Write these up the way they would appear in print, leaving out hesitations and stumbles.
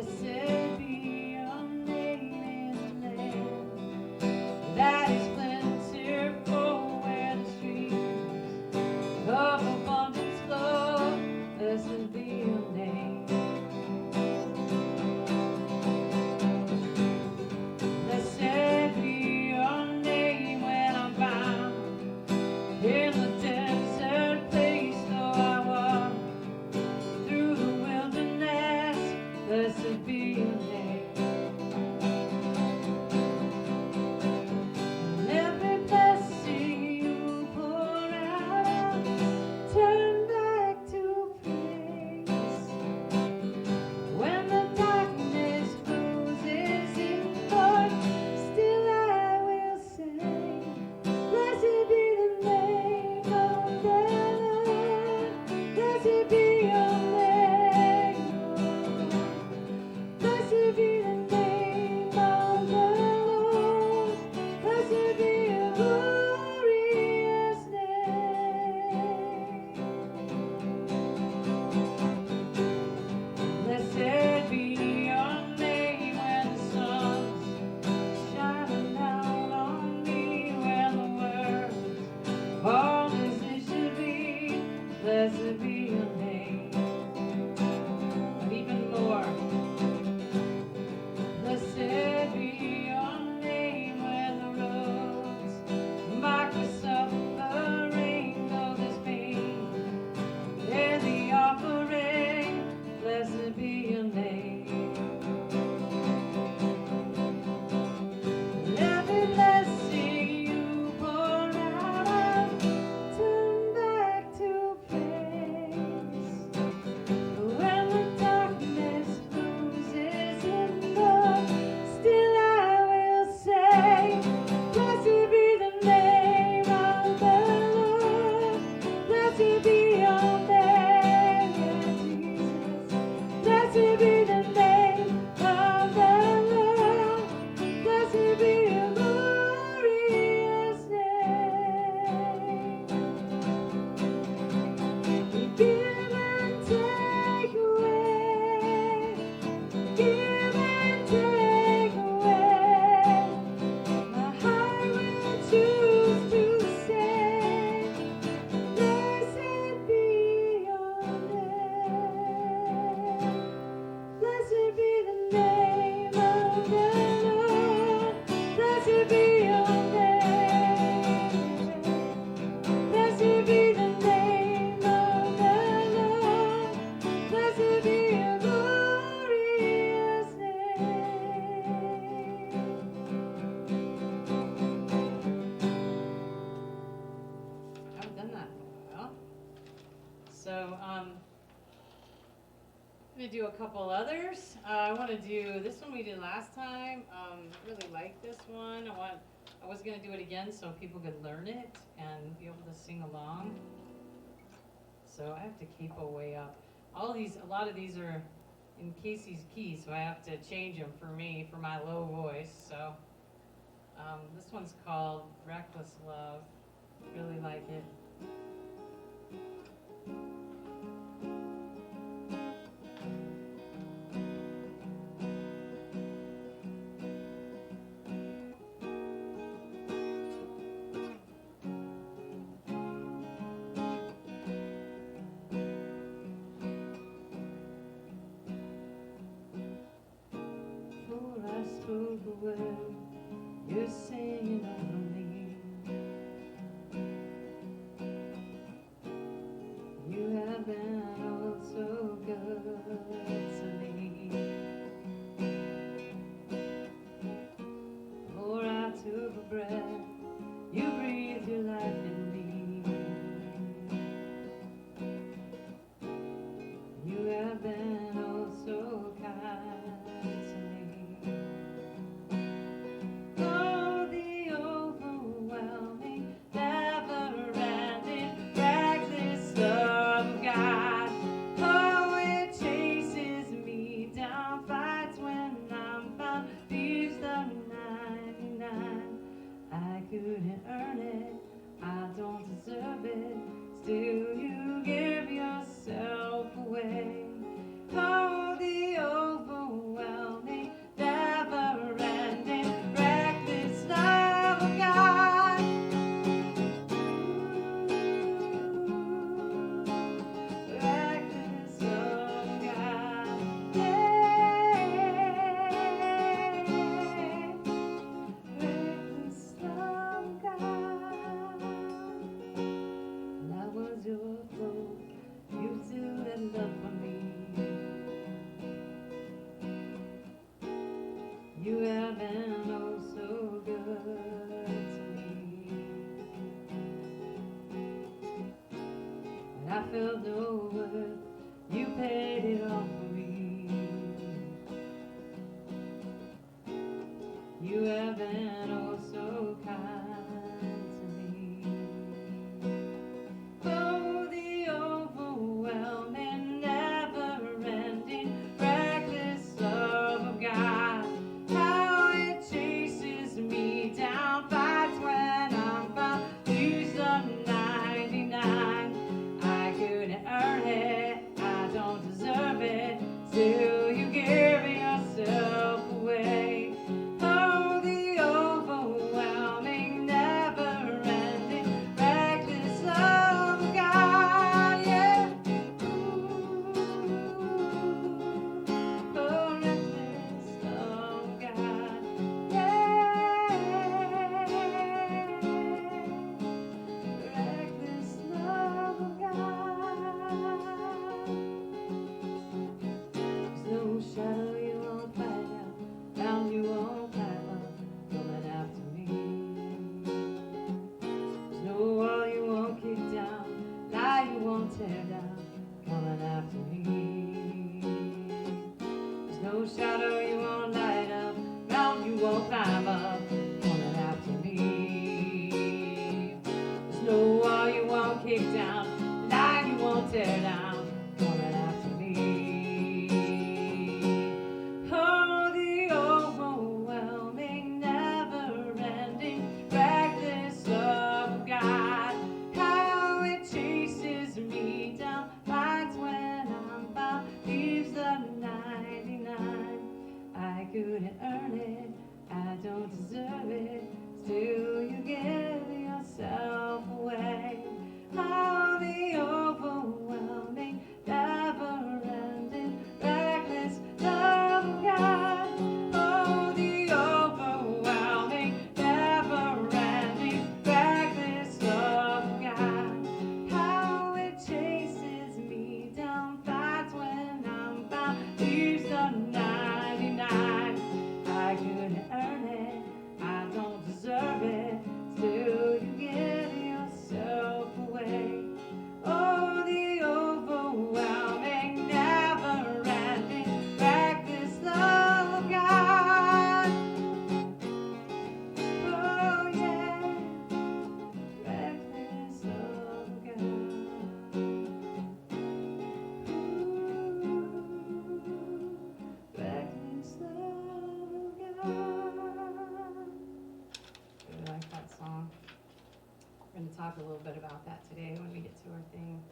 Blessed be your name in the land that is plentiful, where the streams of abundance flow. Blessed be your name. Blessed be your name when I'm bound in the desert place, though I walk through the wilderness. Blessed be your name. And every blessing you pour out, I'll turn back to praise. When the darkness closes in, Lord, still I will say, blessed be the name of the Lord. Blessed be your name, Lord. Blessed be the name of the Lord. Blessed be your glorious name. Blessed be your name when the sun's shining down on me, when the world's all as it should be. Blessed be your name. And even more. Blessed be your name when the roads mark with suffering, though there's pain in the offering. Blessed be your name. And every blessing you pour out, I'll turn back to praise. When the darkness closes in, Lord, still I will say, blessed be the name of the Lord. Blessed be your name, Jesus. Blessed be the name of the Lord. Blessed be your glorious name. You give and take away. Give and take away. My heart will choose to say, blessed be your name. Blessed be the name of the Lord. Blessed be your name. Blessed be the name of the Lord. Blessed be your glorious name. I haven't done that in a while. So, I'm going to do a couple others. I want to do this one we did last time. I really like this one. I was going to do it again so people could learn it and be able to sing along. So I have to capo way up. A lot of these are in Casey's key, so I have to change them for me, for my low voice. So this one's called Reckless Love. Really like it. For I spoke a word, you're singing over me. You have been oh so good to me. For I took a breath, you breathed your life in me. You have been oh so kind to me. Oh, the overwhelming, never-ending, reckless love of God. Oh, it chases me down, fights when I'm found, leaves the 99. I couldn't earn it, I don't deserve it, still you give yourself away. Oh, paid it all for me. You have been oh so kind to me. Oh, the overwhelming, never-ending, reckless love of God. How it chases me down, fights when I'm found, leaves the 99. I couldn't earn it, I don't deserve it, still you give yourself away. Oh, the overwhelming, never-ending, reckless love of God, yeah. Ooh, oh, reckless love of God, yeah. Reckless love of God. There's no shadow you won't find out, mountain you won't climb up, coming after me. There's no wall you won't kick down, lie you won't tear down, coming after me. There's no shadow you won't light up, mountain you won't climb up, coming after me. There's no wall you won't kick down, lie you won't tear down, coming after me. Oh, the overwhelming, never-ending, reckless love of God. How it chases me down, finds when I'm found, leaves the 99. I couldn't earn it, I don't deserve it, still you give yourself away. How the overwhelming, never-ending, reckless love of God. Oh, the overwhelming, never-ending, reckless love of God. How it chases me down, fights when I'm found, leaves the 99. I couldn't earn it, I don't deserve it, still you give yourself away. Oh, the overwhelming, never-ending, reckless love of God. Oh, yeah, reckless love of God. Ooh, reckless love of God. Really like that song. We're going to talk a little bit about that today when we get to our thing.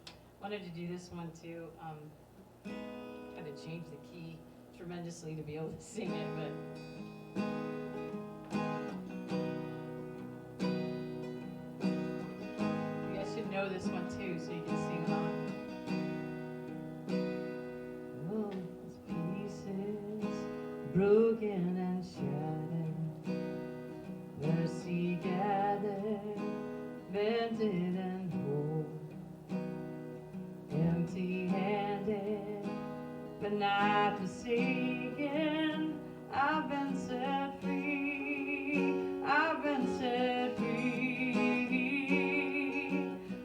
Wanted to do this one too. Had to change the key tremendously to be able to sing it, but you guys should know this one too, so you can sing along. Oh, it's pieces broken and shattered, mercy gathered, vented and whole, empty-handed, but not forsaken. I've been set free, I've been set free.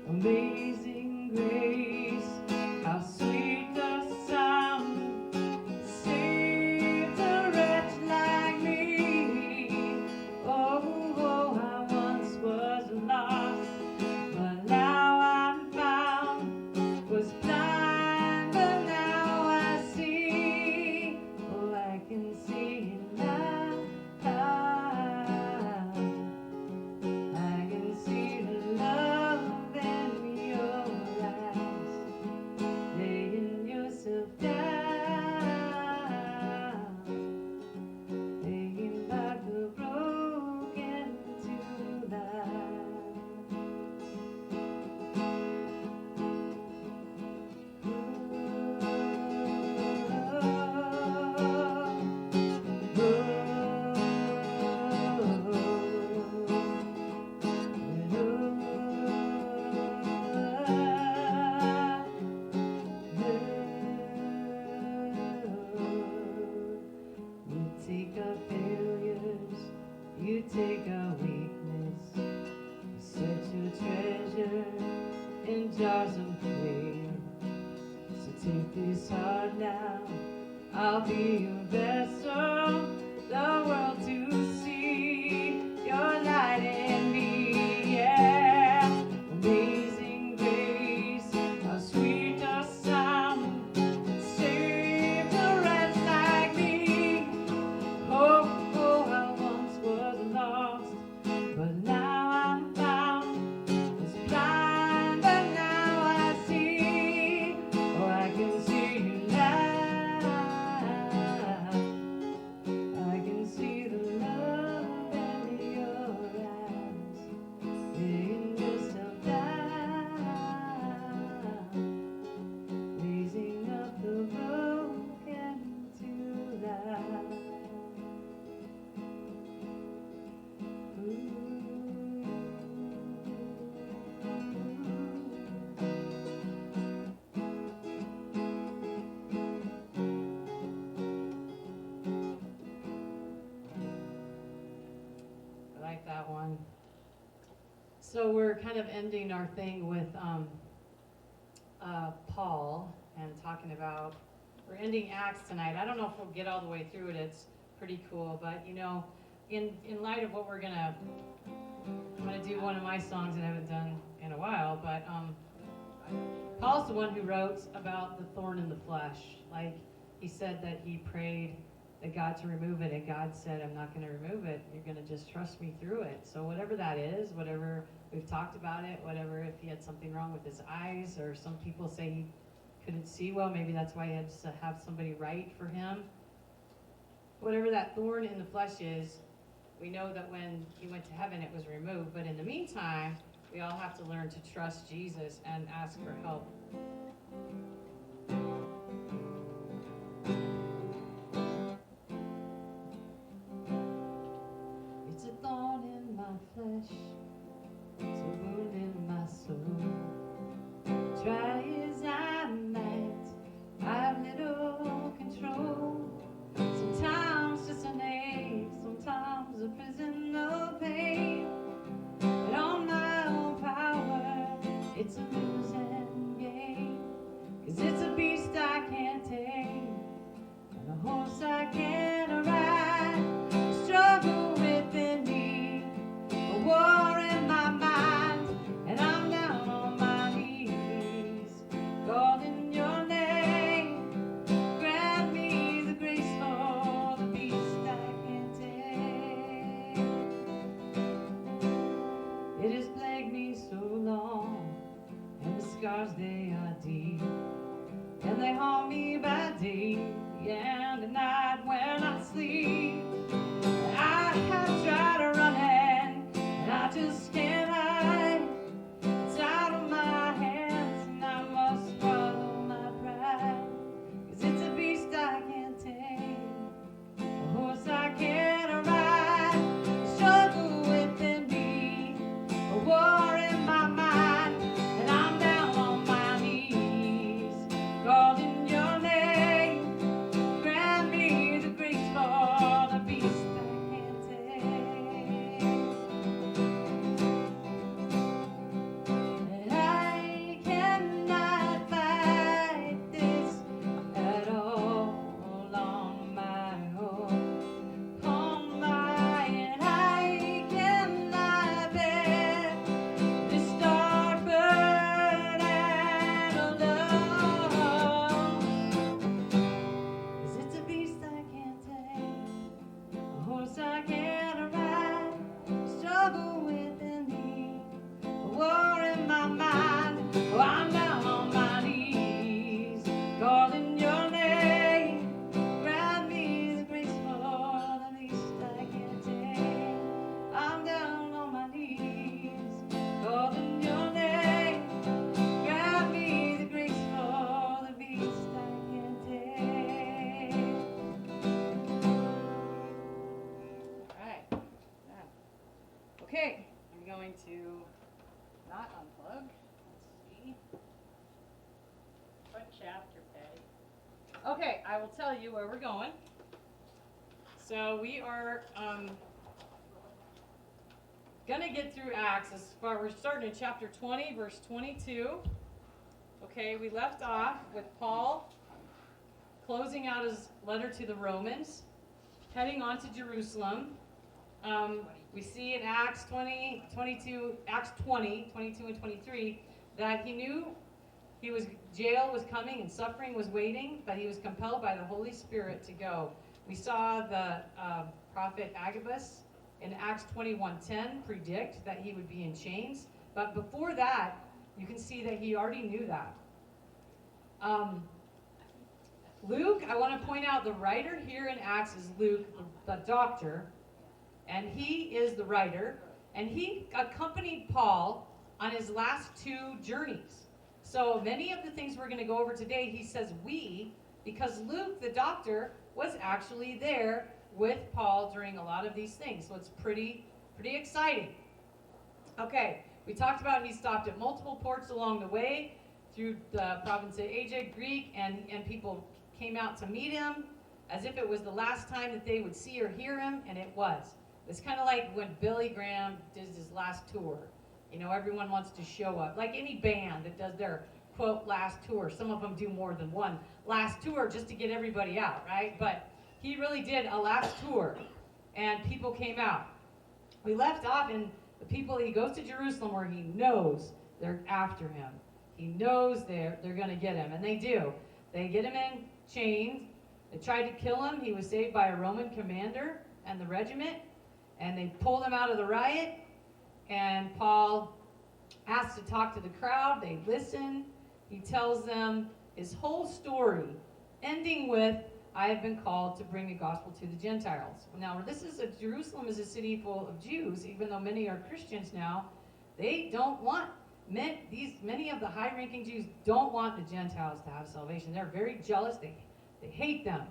Amazing grace, how sweet the sound, saved a wretch like me. Oh, I once was lost, but now I'm found, was blind, but now I see. Oh, this heart now. I'll be your vessel, the world to see your light in me. Yeah, amazing grace, how sweet the sound that saved a wretch like me. Oh, oh, I once was lost, but now I'm found. Was blind, but now I see. Oh, I can see you now. I can see the love in your eyes, laying yourself down, raising up the broken to life. I like that one. So we're kind of ending our thing with Paul and talking about, we're ending Acts tonight. I don't know if we'll get all the way through it. It's pretty cool, but you know, in light of what I'm gonna do one of my songs that I haven't done in a while, but Paul's the one who wrote about the thorn in the flesh. Like, he said that he prayed that God to remove it, and God said, I'm not going to remove it. You're going to just trust me through it. So whatever that is, whatever we've talked about it, whatever, if he had something wrong with his eyes, or some people say he couldn't see well, maybe that's why he had to have somebody write for him. Whatever that thorn in the flesh is, we know that when he went to heaven, it was removed. But in the meantime, we all have to learn to trust Jesus and ask for help. It's a thorn in my flesh, it's a wound in my soul. Try as I might, I have little control. Sometimes just an ache, sometimes a prison of pain. But on my own power, it's a losing game. 'Cause it's a beast I can't tame, and a horse I can't ride. A struggle within me, a war in my mind, and I'm down on my knees, calling your name. Grant me the grace for the beast I can't tame. It has plagued me so long, and the scars they are deep, and they haunt me by day and at night when I sleep. I have tried running, and I just can't hide. It's out of my hands, and I must swallow my pride. 'Cause it's a beast I can't tame, a horse I can't ride. A struggle within me, a war in my mind, and I'm down on my knees, calling your name. Grant me the grace for the beast I can't tame. And I cannot fight this at all on my own. On my and I cannot bear this dark burden alone. 'Cause it's a beast I can't tame, a horse I can't ride. Struggle within me, a war in my mind. Oh, I'm down on my knees, calling your name. Grant me the grace for the beast I can't tame. I'm down on my knees, calling your name. Grant me the grace for the beast I can't tame. All right. Done. Okay, I'm going to not unplug. Let's see. What chapter page? Okay, I will tell you where we're going. So we are gonna get through Acts as far. We're starting in chapter 20, verse 22. Okay, we left off with Paul closing out his letter to the Romans, heading on to Jerusalem. We see in Acts 20, 22, Acts 20, 22 and 23, that he knew jail was coming and suffering was waiting, but he was compelled by the Holy Spirit to go. We saw the prophet Agabus in Acts 21:10 predict that he would be in chains. But before that, you can see that he already knew that. Luke, I want to point out the writer here in Acts is Luke, the doctor, and he is the writer, and he accompanied Paul on his last 2 journeys. So many of the things we're going to go over today, he says we, because Luke, the doctor, was actually there with Paul during a lot of these things. So it's pretty exciting. Okay, we talked about he stopped at multiple ports along the way through the province of Asia, Greek, and people came out to meet him as if it was the last time that they would see or hear him, and it was. It's kind of like when Billy Graham did his last tour. You know, everyone wants to show up. Like any band that does their, quote, last tour. Some of them do more than one last tour just to get everybody out, right? But he really did a last tour, and people came out. We left off in the people, he goes to Jerusalem where he knows they're after him. He knows they're going to get him, and they do. They get him in chains. They tried to kill him. He was saved by a Roman commander and the regiment, and they pulled him out of the riot, and Paul asks to talk to the crowd. They listen. He tells them his whole story, ending with, I have been called to bring the gospel to the Gentiles. Now, Jerusalem is a city full of Jews, even though many are Christians now. They don't want, many of the high-ranking Jews don't want the Gentiles to have salvation. They're very jealous. They hate them.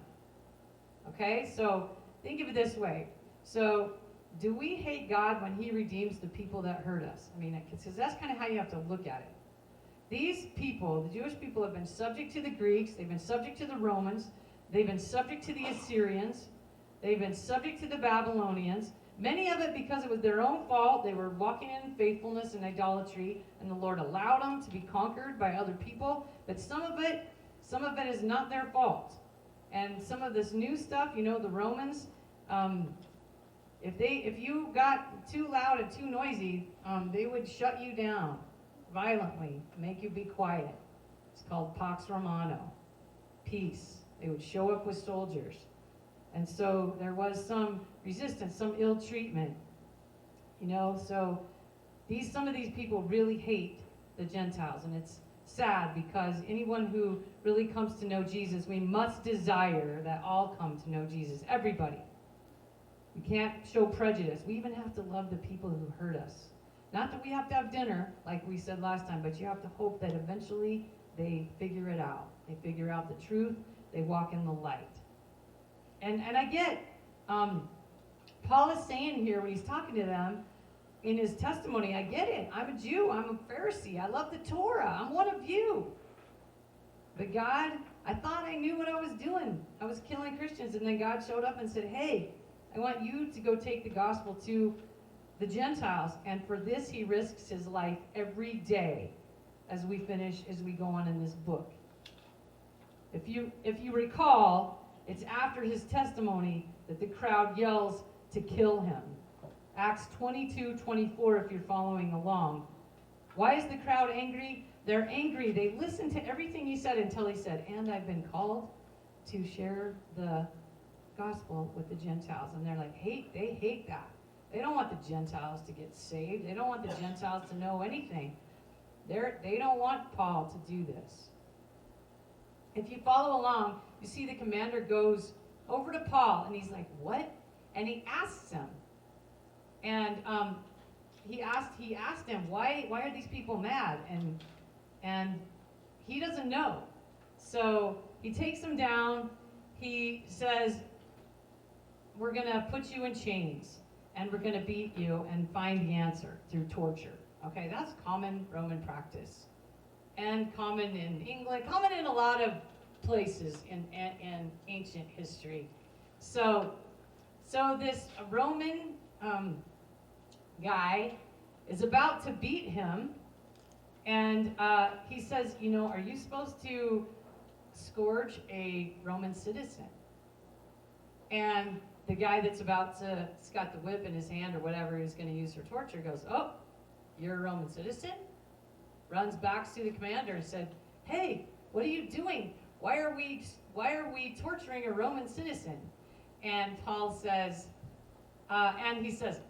Okay, so think of it this way. So, do we hate God when he redeems the people that hurt us? I mean, because that's kind of how you have to look at it. These people, the Jewish people, have been subject to the Greeks. They've been subject to the Romans. They've been subject to the Assyrians. They've been subject to the Babylonians. Many of it because it was their own fault. They were walking in faithfulness and idolatry, and the Lord allowed them to be conquered by other people. But some of it is not their fault. And some of this new stuff, you know, the Romans, if you got too loud and too noisy, they would shut you down violently, make you be quiet. It's called Pax Romano, peace. They would show up with soldiers. And so there was some resistance, some ill treatment. You know, so some of these people really hate the Gentiles. And it's sad because anyone who really comes to know Jesus, we must desire that all come to know Jesus. Everybody. We can't show prejudice. We even have to love the people who hurt us. Not that we have to have dinner, like we said last time, but you have to hope that eventually they figure it out. They figure out the truth. They walk in the light. And I get, Paul is saying here when he's talking to them in his testimony, I get it. I'm a Jew. I'm a Pharisee. I love the Torah. I'm one of you. But God, I thought I knew what I was doing. I was killing Christians. And then God showed up and said, hey, I want you to go take the gospel to the Gentiles. And for this, he risks his life every day as we go on in this book. If you recall, it's after his testimony that the crowd yells to kill him. Acts 22:24, if you're following along. Why is the crowd angry? They're angry. They listened to everything he said until he said, and I've been called to share the gospel with the Gentiles. And they're like, they hate that. They don't want the Gentiles to get saved. They don't want the Gentiles to know anything. They don't want Paul to do this. If you follow along, you see the commander goes over to Paul, and he's like, what? And he asks him. And he asked him, why are these people mad? And he doesn't know. So he takes him down. He says, we're going to put you in chains, and we're going to beat you and find the answer through torture. Okay, that's common Roman practice. And common in England, common in a lot of places in ancient history. So this Roman guy is about to beat him, and he says, are you supposed to scourge a Roman citizen. And the guy that's he's got the whip in his hand or whatever he's going to use for torture goes, oh, you're a Roman citizen? Runs back to the commander and said, hey, what are you doing? Why are we torturing a Roman citizen? And Paul says, and he says,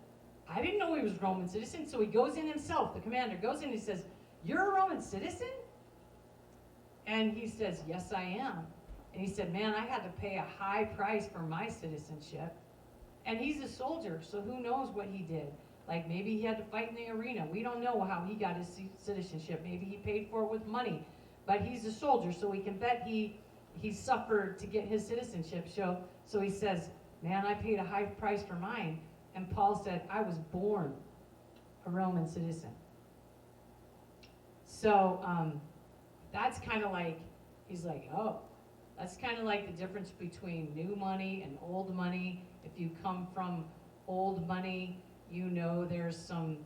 I didn't know he was a Roman citizen. So he goes in himself, the commander goes in and he says, you're a Roman citizen? And he says, yes, I am. And he said, man, I had to pay a high price for my citizenship. And he's a soldier, so who knows what he did. Like maybe he had to fight in the arena. We don't know how he got his citizenship. Maybe he paid for it with money. But he's a soldier, so we can bet he suffered to get his citizenship. So he says, man, I paid a high price for mine. And Paul said, I was born a Roman citizen. So that's kind of like, he's like, oh, that's kind of like the difference between new money and old money. If you come from old money, you know there's some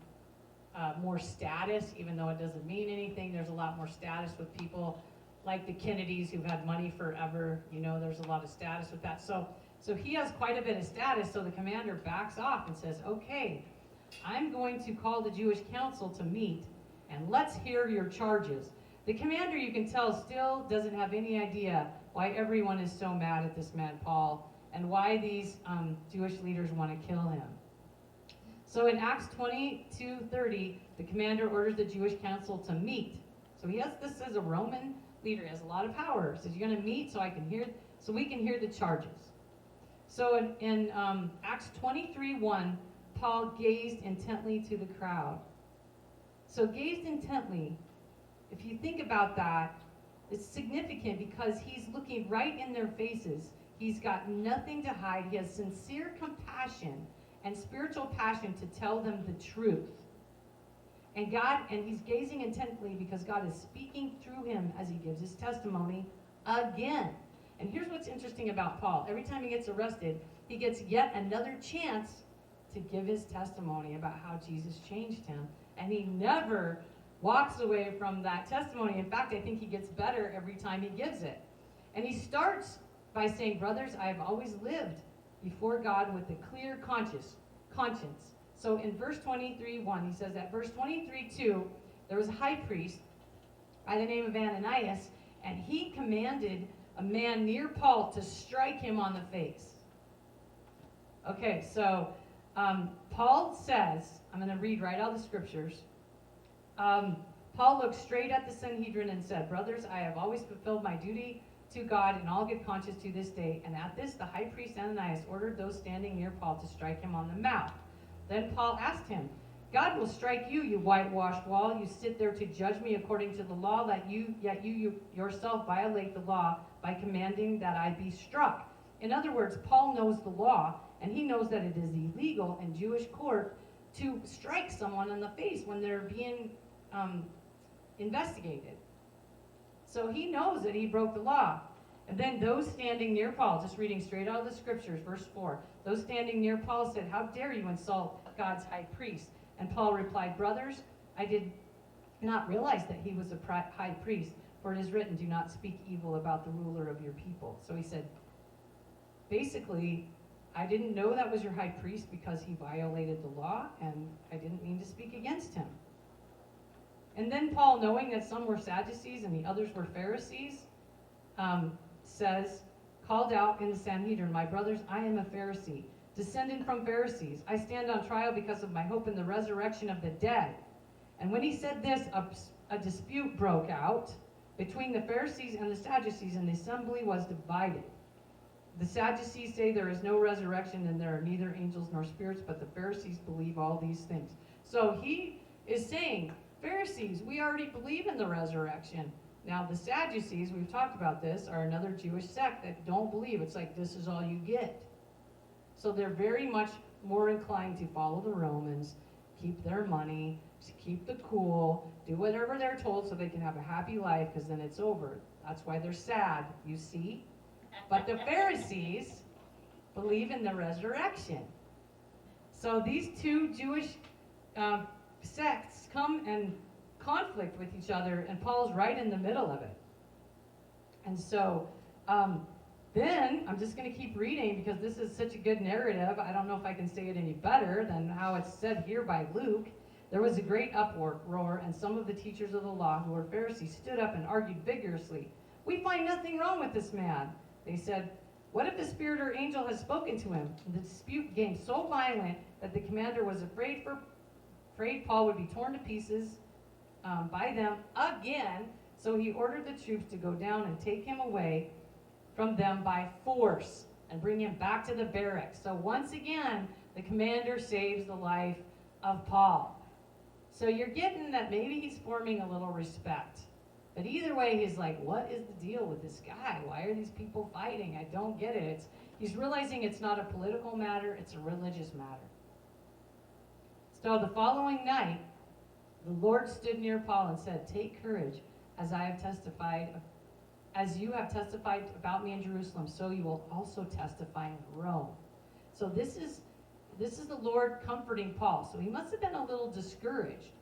more status, even though it doesn't mean anything. There's a lot more status with people like the Kennedys who've had money forever. You know, there's a lot of status with that. So he has quite a bit of status, so the commander backs off and says, okay, I'm going to call the Jewish council to meet, and let's hear your charges. The commander, you can tell, still doesn't have any idea why everyone is so mad at this man, Paul, and why these Jewish leaders want to kill him. So in Acts 22:30, the commander orders the Jewish council to meet. So he has this as a Roman leader. He has a lot of power. He says, you're going to meet so we can hear the charges. So in Acts 23:1, Paul gazed intently to the crowd. So gazed intently, if you think about that, it's significant because he's looking right in their faces. He's got nothing to hide. He has sincere compassion and spiritual passion to tell them the truth. And he's gazing intently because God is speaking through him as he gives his testimony again. And here's what's interesting about Paul. Every time he gets arrested, he gets yet another chance to give his testimony about how Jesus changed him. And he never walks away from that testimony. In fact, I think he gets better every time he gives it. And he starts by saying, brothers, I have always lived before God with a clear conscience. So in verse 23:1, he says that verse 23:2, there was a high priest by the name of Ananias, and he commanded a man near Paul to strike him on the face. Okay, so Paul says, I'm going to read right out the scriptures. Paul looked straight at the Sanhedrin and said, brothers, I have always fulfilled my duty to God in all good conscience to this day. And at this, the high priest Ananias ordered those standing near Paul to strike him on the mouth. Then Paul asked him, God will strike you, you whitewashed wall. You sit there to judge me according to the law, yet you yourself violate the law by commanding that I be struck. In other words, Paul knows the law, and he knows that it is illegal in Jewish court to strike someone in the face when they're being investigated. So he knows that he broke the law. And then those standing near Paul, just reading straight out of the scriptures, verse 4, those standing near Paul said, how dare you insult God's high priest? And Paul replied, brothers, I did not realize that he was a high priest, for it is written, do not speak evil about the ruler of your people. So he said, basically, I didn't know that was your high priest because he violated the law, and I didn't mean to speak against him. And then Paul, knowing that some were Sadducees and the others were Pharisees, called out in the Sanhedrin, my brothers, I am a Pharisee, descended from Pharisees. I stand on trial because of my hope in the resurrection of the dead. And when he said this, a dispute broke out between the Pharisees and the Sadducees, and the assembly was divided. The Sadducees say there is no resurrection and there are neither angels nor spirits, but the Pharisees believe all these things. So he is saying, Pharisees, we already believe in the resurrection. Now the Sadducees, we've talked about this, are another Jewish sect that don't believe. It's like this is all you get. So they're very much more inclined to follow the Romans, keep their money, keep the cool, do whatever they're told so they can have a happy life because then it's over. That's why they're sad, you see. But the Pharisees believe in the resurrection. So these two Jewish sects come and conflict with each other, and Paul's right in the middle of it. And so then I'm just going to keep reading because this is such a good narrative. I don't know if I can say it any better than how it's said here by Luke. There was a great uproar, and some of the teachers of the law, who were Pharisees, stood up and argued vigorously. "We find nothing wrong with this man," they said. "What if the spirit or angel has spoken to him?" And the dispute became so violent that the commander was afraid Paul would be torn to pieces by them again. So he ordered the troops to go down and take him away from them by force and bring him back to the barracks. So once again, the commander saves the life of Paul. So you're getting that maybe he's forming a little respect. But either way, he's like, what is the deal with this guy? Why are these people fighting? I don't get it. He's realizing it's not a political matter, it's a religious matter. So the following night, the Lord stood near Paul and said, "Take courage, as you have testified about me in Jerusalem, so you will also testify in Rome." So this is the Lord comforting Paul. So he must have been a little discouraged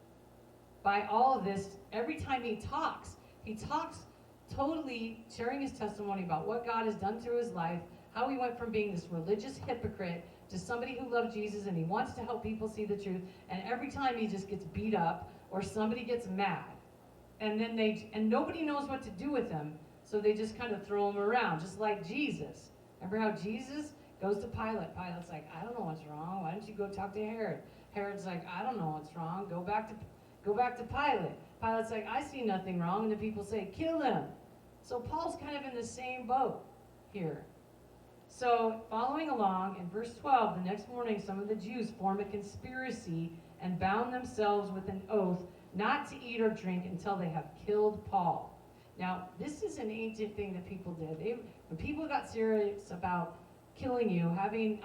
by all of this. Every time he talks totally sharing his testimony about what God has done through his life, how he went from being this religious hypocrite to somebody who loved Jesus and he wants to help people see the truth. And every time he just gets beat up or somebody gets mad. And then nobody knows what to do with him. So they just kind of throw him around, just like Jesus. Remember how Jesus goes to Pilate. Pilate's like, "I don't know what's wrong. Why don't you go talk to Herod?" Herod's like, "I don't know what's wrong. Go back to Pilate." Pilate's like, "I see nothing wrong." And the people say, "Kill him." So Paul's kind of in the same boat here. So following along in verse 12, the next morning some of the Jews formed a conspiracy and bound themselves with an oath not to eat or drink until they have killed Paul. Now, this is an ancient thing that people did. When people got serious about killing you, having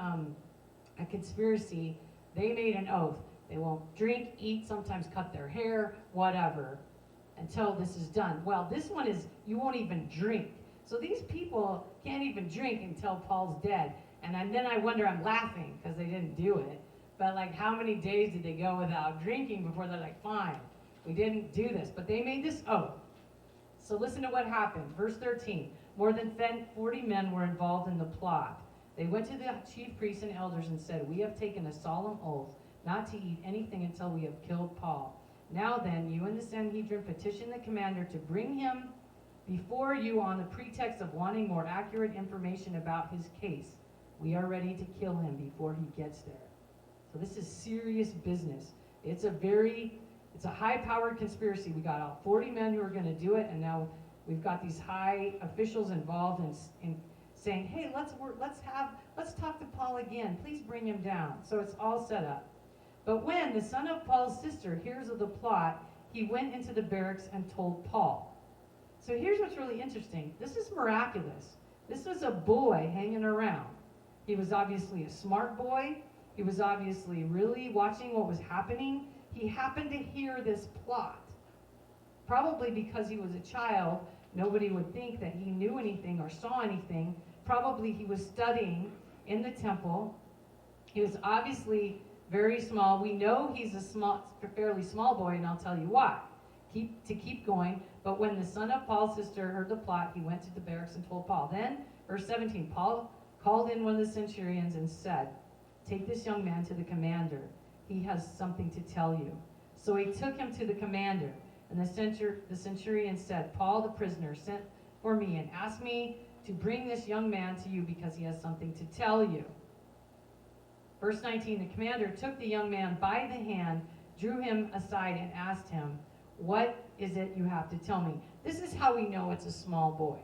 a conspiracy, they made an oath. They won't drink, eat, sometimes cut their hair, whatever, until this is done. Well, this one is you won't even drink. So these people can't even drink until Paul's dead. And then I wonder, I'm laughing because they didn't do it. But like, how many days did they go without drinking before they're like, fine, we didn't do this. But they made this oath. So listen to what happened. Verse 13. More than 40 men were involved in the plot. They went to the chief priests and elders and said, "We have taken a solemn oath not to eat anything until we have killed Paul. Now then, you and the Sanhedrin petition the commander to bring him before you on the pretext of wanting more accurate information about his case. We are ready to kill him before he gets there." So this is serious business. It's a high-powered conspiracy. We got all 40 men who are going to do it, and now we've got these high officials involved in saying, "Hey, let's talk to Paul again. Please bring him down." So it's all set up. But when the son of Paul's sister hears of the plot, he went into the barracks and told Paul. So here's what's really interesting. This is miraculous. This was a boy hanging around. He was obviously a smart boy. He was obviously really watching what was happening. He happened to hear this plot. Probably because he was a child, nobody would think that he knew anything or saw anything. Probably he was studying in the temple. He was obviously very small. We know he's a fairly small boy, and I'll tell you why. Keep going. But when the son of Paul's sister heard the plot, he went to the barracks and told Paul. Then, verse 17, Paul called in one of the centurions and said, "Take this young man to the commander. He has something to tell you." So he took him to the commander. And the centurion said, "Paul, the prisoner, sent for me and asked me to bring this young man to you because he has something to tell you." Verse 19, the commander took the young man by the hand, drew him aside, and asked him, "What is it you have to tell me?" This is how we know it's a small boy.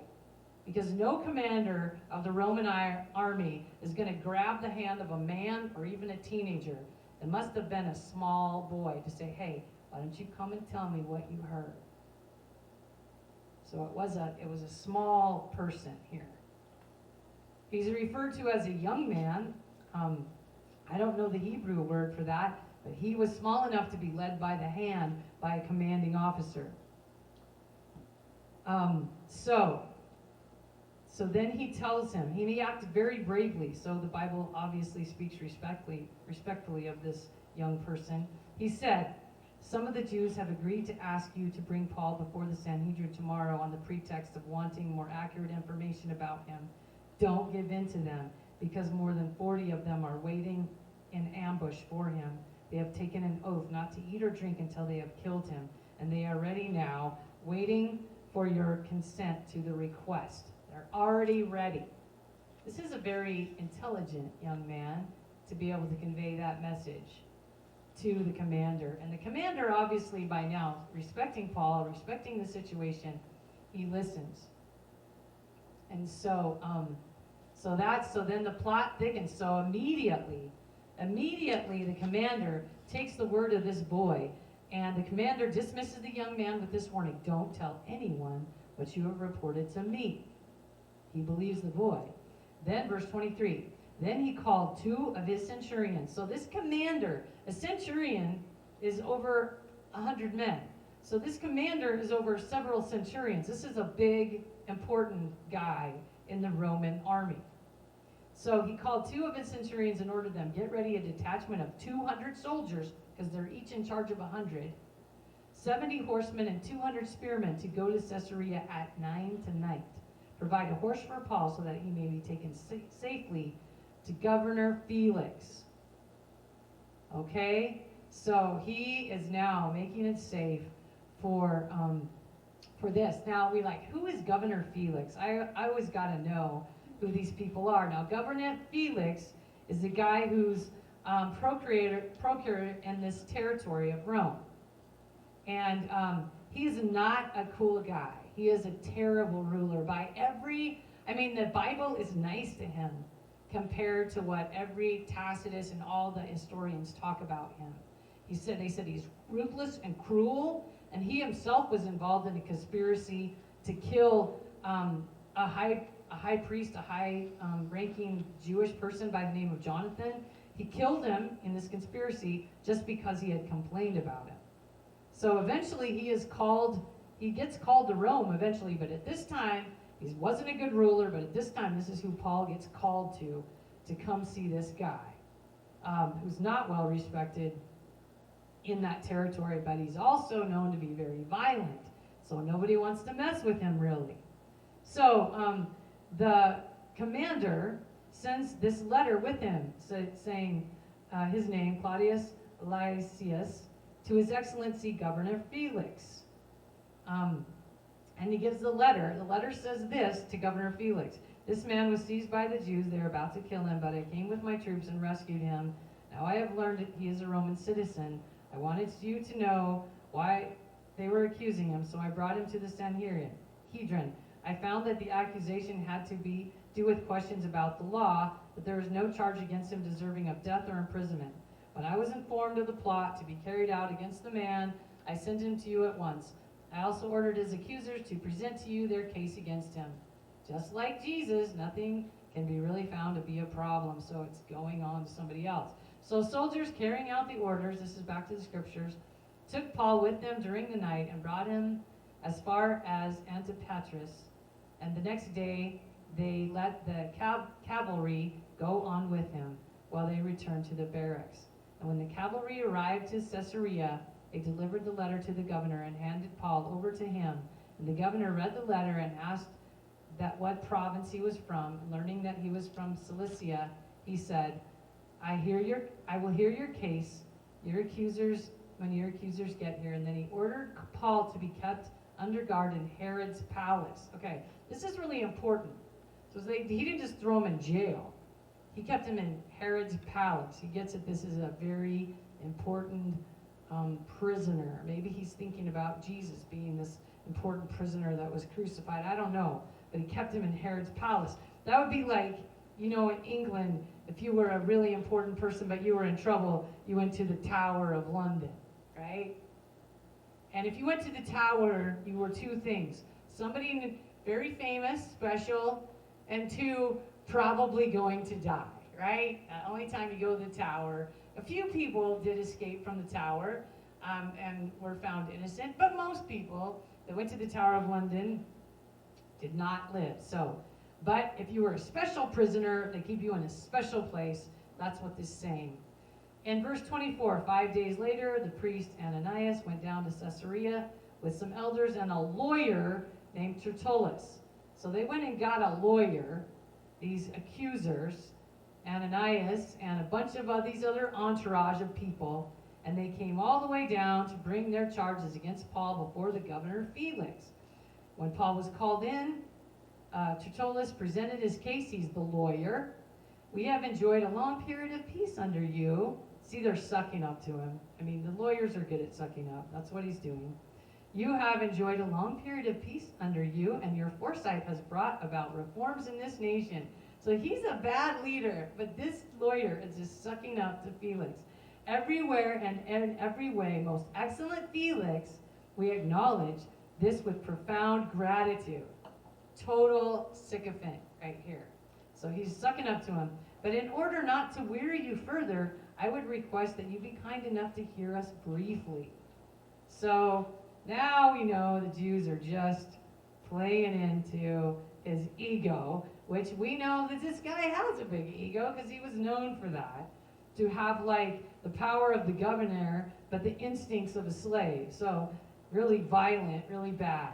Because no commander of the Roman army is going to grab the hand of a man or even a teenager. It must have been a small boy to say, "Hey, why don't you come and tell me what you heard?" So it was a small person here. He's referred to as a young man. I don't know the Hebrew word for that, but he was small enough to be led by the hand by a commanding officer. So then he tells him, he acted very bravely, so the Bible obviously speaks respectfully of this young person. He said, Some of the Jews have agreed to ask you to bring Paul before the Sanhedrin tomorrow on the pretext of wanting more accurate information about him. Don't give in to them, because more than 40 of them are waiting in ambush for him. They have taken an oath not to eat or drink until they have killed him, and they are ready now, waiting for your consent to the request. They're already ready. This is a very intelligent young man to be able to convey that message to the commander. And the commander, obviously by now, respecting Paul, respecting the situation, he listens. And so then the plot thickens. So immediately the commander takes the word of this boy, and the commander dismisses the young man with this warning: don't tell anyone what you have reported to me. He believes the boy. Then verse 23, then he called 2 of his centurions. So this commander, a centurion is over 100 men. So this commander is over several centurions. This is a big, important guy in the Roman army. So he called 2 of his centurions and ordered them, get ready a detachment of 200 soldiers, because they're each in charge of 100, 70 horsemen and 200 spearmen to go to Caesarea at 9 tonight. Provide a horse for Paul so that he may be taken safely to Governor Felix. Okay? So he is now making it safe for this. Now we who is Governor Felix? I always got to know who these people are. Now Governor Felix is the guy who's procurator in this territory of Rome. And he is not a cool guy. He is a terrible ruler the Bible is nice to him compared to what every Tacitus and all the historians talk about him. They said he's ruthless and cruel, and he himself was involved in a conspiracy to kill a high priest, a high-ranking Jewish person by the name of Jonathan. He killed him in this conspiracy just because he had complained about him. So eventually he gets called to Rome eventually, but at this time, he wasn't a good ruler, but at this time, this is who Paul gets called to come see this guy, who's not well respected in that territory, but he's also known to be very violent, so nobody wants to mess with him, really. So the commander sends this letter with him, saying his name, Claudius Lysias, to His Excellency Governor Felix. And he gives the letter. The letter says this to Governor Felix: this man was seized by the Jews. They were about to kill him, but I came with my troops and rescued him. Now I have learned that he is a Roman citizen. I wanted you to know why they were accusing him, so I brought him to the Sanhedrin. I found that the accusation had to do with questions about the law, but there was no charge against him deserving of death or imprisonment. When I was informed of the plot to be carried out against the man, I sent him to you at once. I also ordered his accusers to present to you their case against him. Just like Jesus, nothing can be really found to be a problem, so it's going on to somebody else. So soldiers carrying out the orders, this is back to the scriptures, took Paul with them during the night and brought him as far as Antipatris. And the next day they let the cavalry go on with him while they returned to the barracks. And when the cavalry arrived to Caesarea, they delivered the letter to the governor and handed Paul over to him. And the governor read the letter and asked that what province he was from. Learning that he was from Cilicia, he said, I will hear your case, when your accusers get here. And then he ordered Paul to be kept under guard in Herod's palace. Okay, this is really important. So he didn't just throw him in jail. He kept him in Herod's palace. He gets it. This is a very important prisoner. Maybe he's thinking about Jesus being this important prisoner that was crucified. I don't know. But he kept him in Herod's palace. That would be like, in England, if you were a really important person but you were in trouble, you went to the Tower of London, right? And if you went to the Tower, you were 2 things. Somebody very famous, special, and 2, probably going to die, right? Only time you go to the Tower. A few people did escape from the Tower and were found innocent, but most people that went to the Tower of London did not live. But if you were a special prisoner, they keep you in a special place. That's what this is saying. In verse 24, 5 days later, the priest Ananias went down to Caesarea with some elders and a lawyer named Tertullus. So they went and got a lawyer, these accusers, Ananias, and a bunch of these other entourage of people, and they came all the way down to bring their charges against Paul before the governor Felix. When Paul was called in, Tertullus presented his case. He's the lawyer. We have enjoyed a long period of peace under you. See, they're sucking up to him. I mean, the lawyers are good at sucking up. That's what he's doing. You have enjoyed a long period of peace under you, and your foresight has brought about reforms in this nation. So he's a bad leader, but this lawyer is just sucking up to Felix. Everywhere and in every way, most excellent Felix, we acknowledge this with profound gratitude. Total sycophant right here. So he's sucking up to him. But in order not to weary you further, I would request that you be kind enough to hear us briefly. So now we know the Jews are just playing into his ego, which we know that this guy has a big ego because he was known for that. To have like the power of the governor, but the instincts of a slave. So really violent, really bad.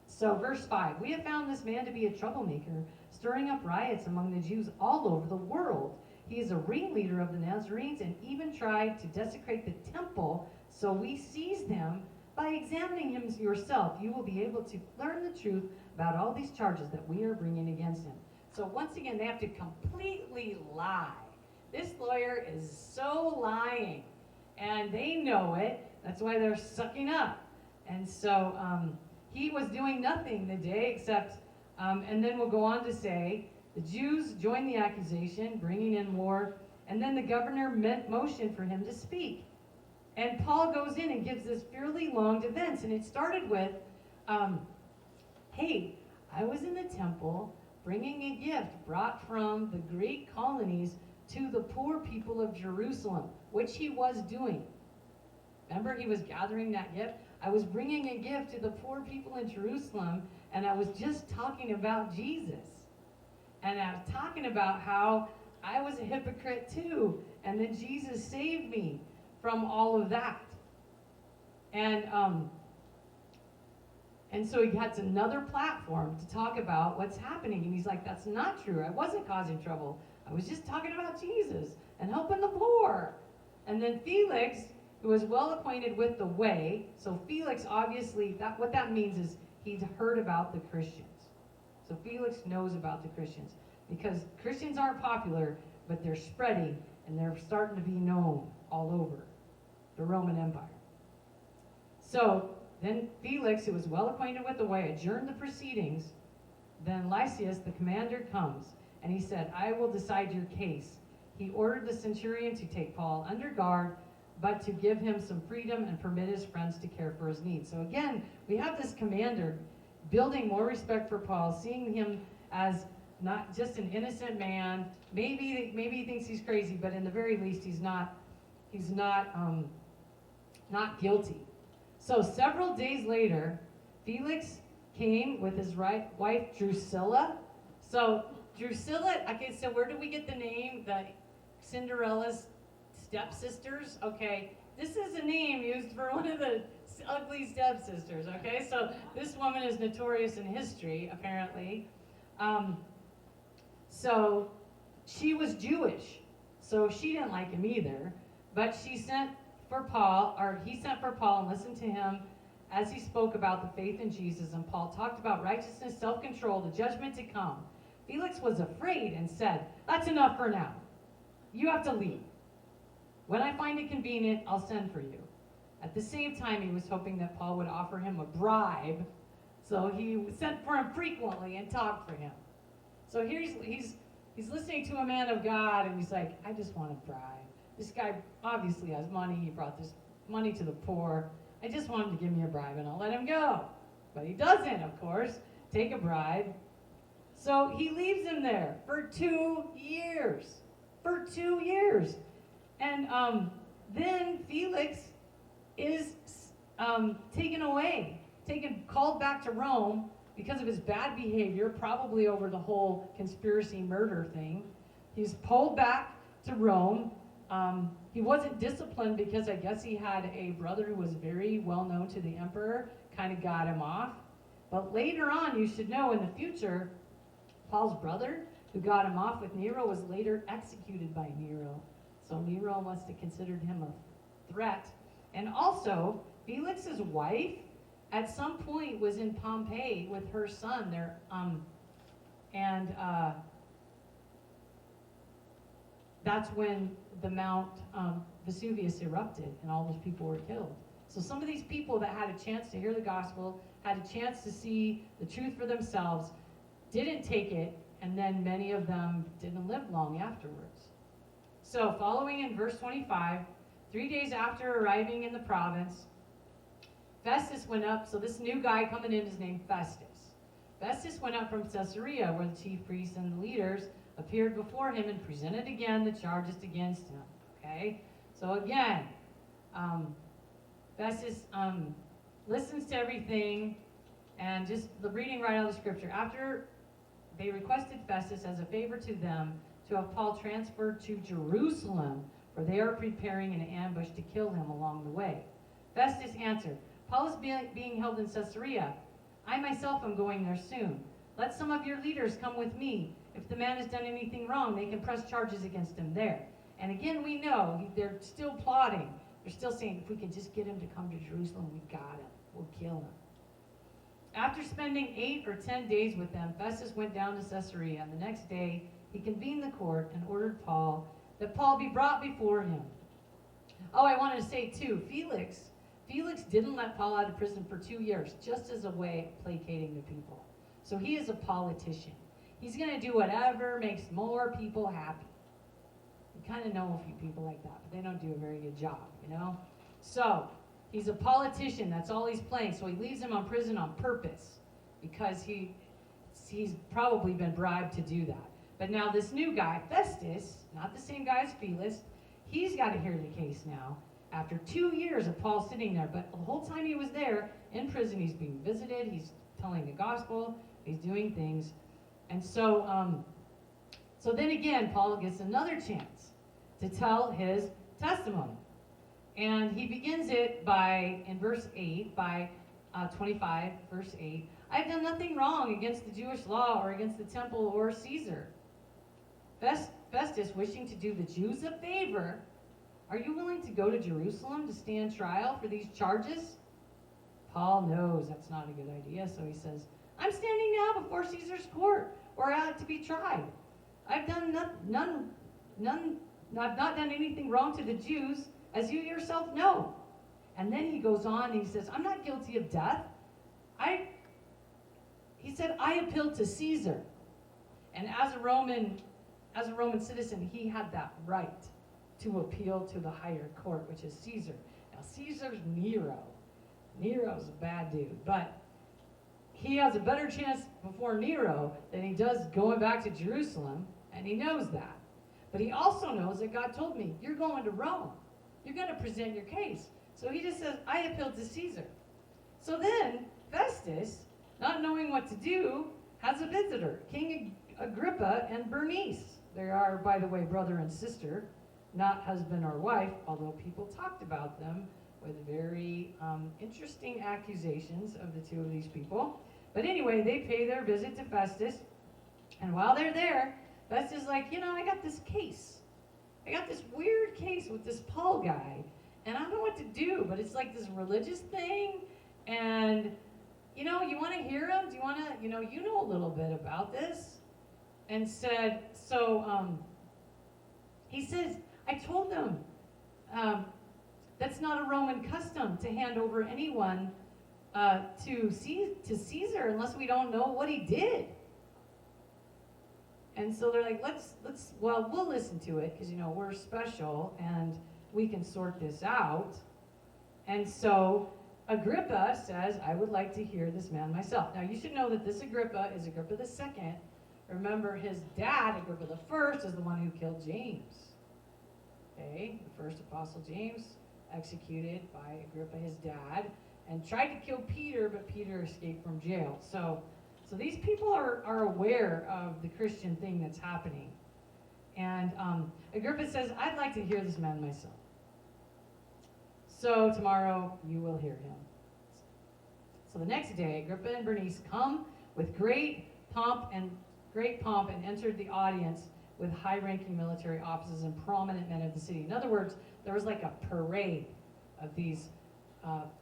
So verse 5, we have found this man to be a troublemaker, stirring up riots among the Jews all over the world. He is a ringleader of the Nazarenes and even tried to desecrate the temple. So we seized him. By examining him yourself, you will be able to learn the truth about all these charges that we are bringing against him. So once again, they have to completely lie. This lawyer is so lying, and they know it. That's why they're sucking up. And so he was doing nothing the day except, and then we'll go on to say, the Jews joined the accusation, bringing in more, and then the governor motioned for him to speak. And Paul goes in and gives this fairly long defense, and it started with, hey, I was in the temple bringing a gift brought from the Greek colonies to the poor people of Jerusalem, which he was doing. Remember, he was gathering that gift? I was bringing a gift to the poor people in Jerusalem, and I was just talking about Jesus. And I was talking about how I was a hypocrite too, and then Jesus saved me from all of that. And so he gets another platform to talk about what's happening. And he's like, that's not true. I wasn't causing trouble. I was just talking about Jesus and helping the poor. And then Felix, who was well acquainted with the way, so Felix obviously, what that means is he's heard about the Christians. So Felix knows about the Christians because Christians aren't popular, but they're spreading and they're starting to be known all over the Roman Empire. So then Felix, who was well acquainted with the way, adjourned the proceedings. Then Lysias, the commander, comes, and he said, I will decide your case. He ordered the centurion to take Paul under guard, but to give him some freedom and permit his friends to care for his needs. So again, we have this commander building more respect for Paul, seeing him as not just an innocent man. Maybe he thinks he's crazy, but in the very least, he's not guilty. So several days later, Felix came with his wife Drusilla. So Drusilla, okay, so where do we get the name? The Cinderella's stepsisters? Okay, this is a name used for one of the ugly stepsisters, okay? So this woman is notorious in history, apparently. So she was Jewish, so she didn't like him either, but he sent for Paul and listened to him as he spoke about the faith in Jesus, and Paul talked about righteousness, self-control, the judgment to come. Felix was afraid and said, that's enough for now. You have to leave. When I find it convenient, I'll send for you. At the same time, he was hoping that Paul would offer him a bribe, so he sent for him frequently and talked for him. So here he's listening to a man of God, and he's like, I just want a bribe. This guy obviously has money. He brought this money to the poor. I just want him to give me a bribe, and I'll let him go. But he doesn't, of course, take a bribe. So he leaves him there for 2 years. For 2 years. And then Felix is called back to Rome because of his bad behavior, probably over the whole conspiracy murder thing. He's pulled back to Rome. He wasn't disciplined because I guess he had a brother who was very well known to the emperor, kind of got him off. But later on, you should know in the future, Paul's brother, who got him off with Nero, was later executed by Nero. So Nero must have considered him a threat. And also, Felix's wife, at some point, was in Pompeii with her son. That's when the Mount Vesuvius erupted and all those people were killed. So some of these people that had a chance to hear the gospel, had a chance to see the truth for themselves, didn't take it, and then many of them didn't live long afterwards. So following in verse 25, 3 days after arriving in the province, Festus went up. So this new guy coming in is named Festus. Festus went up from Caesarea, where the chief priests and the leaders appeared before him and presented again the charges against him. Okay? So again, Festus listens to everything, and just reading right out of the scripture. After they requested Festus as a favor to them to have Paul transferred to Jerusalem, for they are preparing an ambush to kill him along the way. Festus answered, Paul is being held in Caesarea. I myself am going there soon. Let some of your leaders come with me. If the man has done anything wrong, they can press charges against him there. And again, we know they're still plotting. They're still saying, if we can just get him to come to Jerusalem, we got him. We'll kill him. After spending 8 or 10 days with them, Festus went down to Caesarea, and the next day he convened the court and ordered that Paul be brought before him. Oh, I wanted to say too, Felix didn't let Paul out of prison for 2 years, just as a way of placating the people. So he is a politician. He's going to do whatever makes more people happy. You kind of know a few people like that, but they don't do a very good job, you know? So he's a politician. That's all he's playing. So he leaves him on prison on purpose because he's probably been bribed to do that. But now this new guy, Festus, not the same guy as Felix, he's got to hear the case now. After 2 years of Paul sitting there, but the whole time he was there in prison, he's being visited, he's telling the gospel, he's doing things. And so then again, Paul gets another chance to tell his testimony. And he begins it in verse 8, 25, verse 8. I have done nothing wrong against the Jewish law or against the temple or Caesar. Festus, wishing to do the Jews a favor, are you willing to go to Jerusalem to stand trial for these charges? Paul knows that's not a good idea, so he says, I'm standing now before Caesar's court, or out to be tried. I've done I've not done anything wrong to the Jews, as you yourself know. And then he goes on and he says, I'm not guilty of death. He said, I appeal to Caesar. And as a Roman citizen, he had that right to appeal to the higher court, which is Caesar. Now, Caesar's Nero. Nero's a bad dude, but he has a better chance before Nero than he does going back to Jerusalem, and he knows that. But he also knows that God told me, you're going to Rome. You're going to present your case. So he just says, I appeal to Caesar. So then, Festus, not knowing what to do, has a visitor, King Agrippa and Bernice. They are, by the way, brother and sister, not husband or wife, although people talked about them with very interesting accusations of the two of these people. But anyway, they pay their visit to Festus, and while they're there, Festus is like, I got this case. I got this weird case with this Paul guy, and I don't know what to do, but it's like this religious thing, and, you want to hear him? Do you want to, you know a little bit about this? And said, he says, I told them, that's not a Roman custom to hand over anyone to Caesar unless we don't know what he did. And so they're like, we'll listen to it because, we're special and we can sort this out. And so Agrippa says, I would like to hear this man myself. Now, you should know that this Agrippa is Agrippa II. Remember, his dad, Agrippa I, is the one who killed James. Okay, the first apostle James, executed by Agrippa, his dad, and tried to kill Peter, but Peter escaped from jail. So these people are aware of the Christian thing that's happening. And Agrippa says, I'd like to hear this man myself. So tomorrow you will hear him. So the next day, Agrippa and Bernice come with great pomp and entered the audience with high-ranking military officers and prominent men of the city. In other words, there was like a parade of these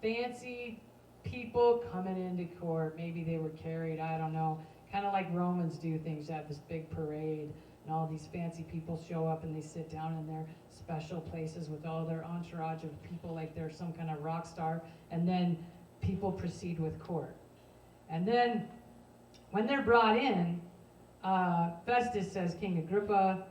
fancy people coming into court. Maybe they were carried, I don't know, kind of like Romans do things. They have this big parade, and all these fancy people show up and they sit down in their special places with all their entourage of people like they're some kind of rock star, and then people proceed with court. And then when they're brought in, Festus says, King Agrippa,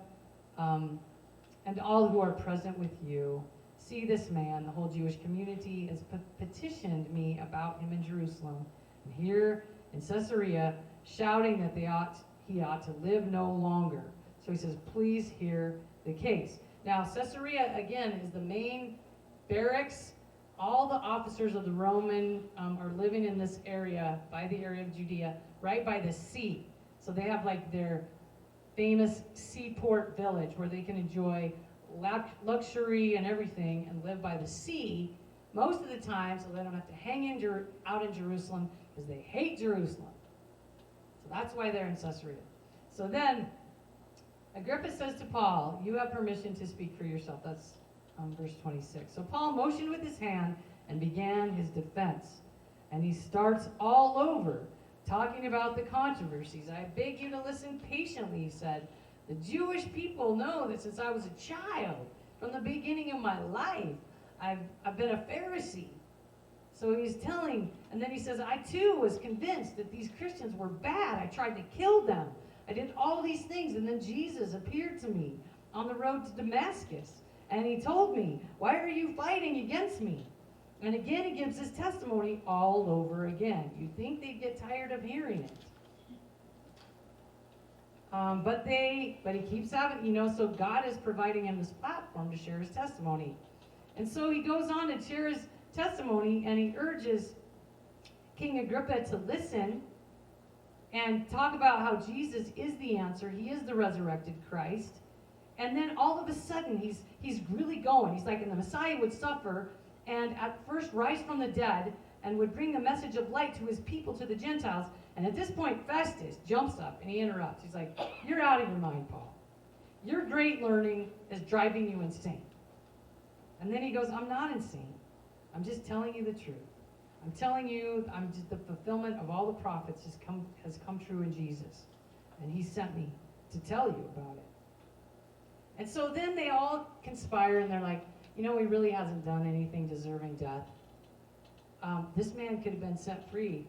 and all who are present with you, see this man. The whole Jewish community has petitioned me about him in Jerusalem, and here in Caesarea, shouting that he ought to live no longer. So he says, please hear the case. Now, Caesarea, again, is the main barracks. All the officers of the Roman are living in this area, by the area of Judea, right by the sea. So they have like their famous seaport village where they can enjoy luxury and everything and live by the sea most of the time, so they don't have to hang out in Jerusalem because they hate Jerusalem. So that's why they're in Caesarea. So then Agrippa says to Paul, you have permission to speak for yourself. That's verse 26. So Paul motioned with his hand and began his defense. And he starts all over, talking about the controversies. I beg you to listen patiently, he said. The Jewish people know that since I was a child, from the beginning of my life, I've been a Pharisee. So he's telling, and then he says, I too was convinced that these Christians were bad. I tried to kill them. I did all these things, and then Jesus appeared to me on the road to Damascus. And he told me, why are you fighting against me? And again, he gives his testimony all over again. You'd think they'd get tired of hearing it. But he keeps having, so God is providing him this platform to share his testimony. And so he goes on to share his testimony, and he urges King Agrippa to listen and talk about how Jesus is the answer. He is the resurrected Christ. And then all of a sudden, he's really going. He's like, and the Messiah would suffer and at first rise from the dead and would bring the message of light to his people, to the Gentiles. And at this point, Festus jumps up and he interrupts. He's like, you're out of your mind, Paul. Your great learning is driving you insane. And then he goes, I'm not insane. I'm just telling you the truth. I'm telling you, the fulfillment of all the prophets has come true in Jesus. And he sent me to tell you about it. And so then they all conspire and they're like, he really hasn't done anything deserving death. This man could have been set free,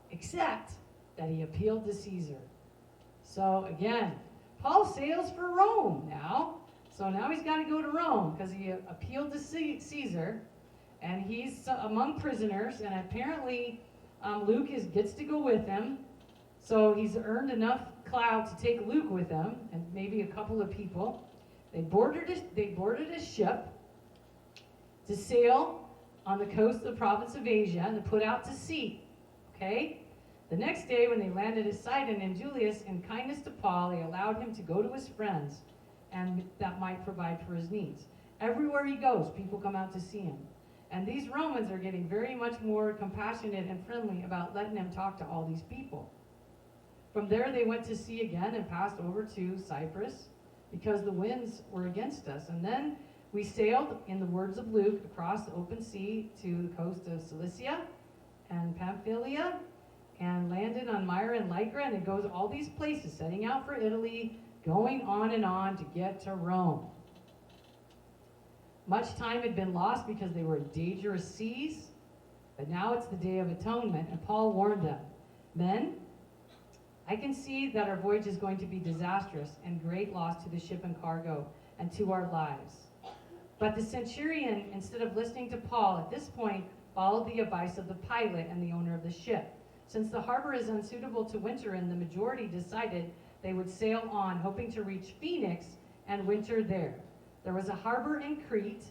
except that he appealed to Caesar. So again, Paul sails for Rome now. So now he's got to go to Rome because he appealed to Caesar, and he's among prisoners, and apparently Luke gets to go with him. So he's earned enough clout to take Luke with him and maybe a couple of people. They boarded a ship to sail on the coast of the province of Asia and to put out to sea. Okay? The next day, when they landed at Sidon, and Julius, in kindness to Paul, he allowed him to go to his friends, and that might provide for his needs. Everywhere he goes, people come out to see him. And these Romans are getting very much more compassionate and friendly about letting him talk to all these people. From there, they went to sea again and passed over to Cyprus because the winds were against us. And then we sailed, in the words of Luke, across the open sea to the coast of Cilicia and Pamphylia, and landed on Myra and Lycra, and it goes all these places, setting out for Italy, going on and on to get to Rome. Much time had been lost because they were in dangerous seas, but now it's the Day of Atonement, and Paul warned them, men, I can see that our voyage is going to be disastrous and great loss to the ship and cargo and to our lives. But the centurion, instead of listening to Paul at this point, followed the advice of the pilot and the owner of the ship. Since the harbor is unsuitable to winter in, the majority decided they would sail on, hoping to reach Phoenix and winter there. There was a harbor in Crete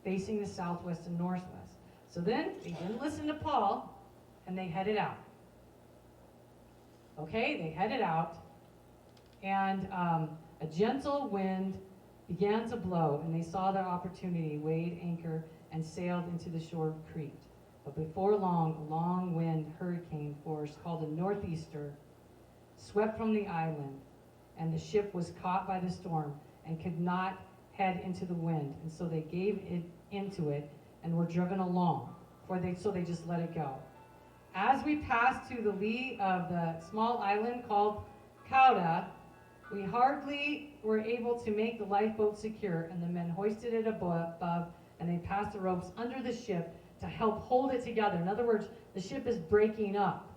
facing the southwest and northwest. So then they didn't listen to Paul, and they headed out. Okay, they headed out, And a gentle wind began to blow, and they saw their opportunity, weighed anchor, and sailed into the shore of Crete. But before long, a long wind hurricane force called a northeaster swept from the island, and the ship was caught by the storm and could not head into the wind. And so they gave it into it and were driven along, so they just let it go. As we passed to the lee of the small island called Cauda, we hardly were able to make the lifeboat secure, and the men hoisted it above, and they passed the ropes under the ship to help hold it together. In other words, the ship is breaking up.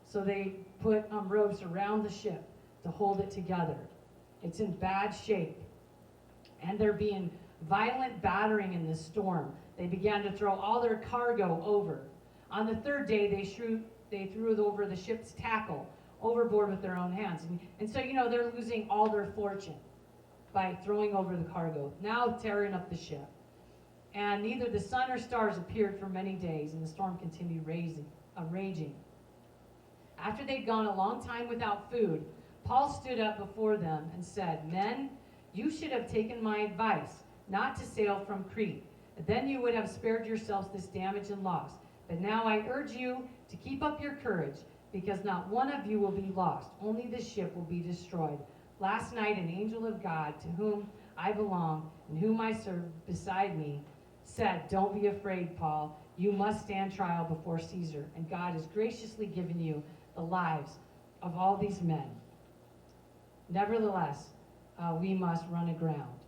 So they put ropes around the ship to hold it together. It's in bad shape. And there being violent battering in the storm, they began to throw all their cargo over. On the third day, they threw it over the ship's tackle, overboard with their own hands. And so, they're losing all their fortune by throwing over the cargo, now tearing up the ship. And neither the sun or stars appeared for many days, and the storm continued raging. After they'd gone a long time without food, Paul stood up before them and said, "Men, you should have taken my advice, not to sail from Crete. Then you would have spared yourselves this damage and loss. But now I urge you to keep up your courage, because not one of you will be lost, only the ship will be destroyed. Last night an angel of God, to whom I belong and whom I serve beside me, said, 'Don't be afraid, Paul. You must stand trial before Caesar, and God has graciously given you the lives of all these men. Nevertheless, we must run aground.'"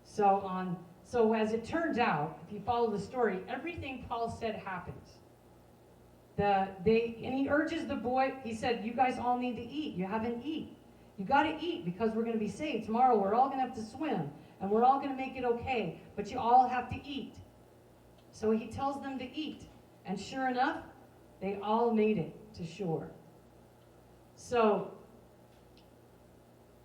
So as it turns out, if you follow the story, everything Paul said happens. And he urges the boy, he said, "You guys all need to eat. You haven't eaten. You got to eat, because we're going to be saved. Tomorrow we're all going to have to swim, and we're all going to make it okay, but you all have to eat." So he tells them to eat. And sure enough, they all made it to shore. So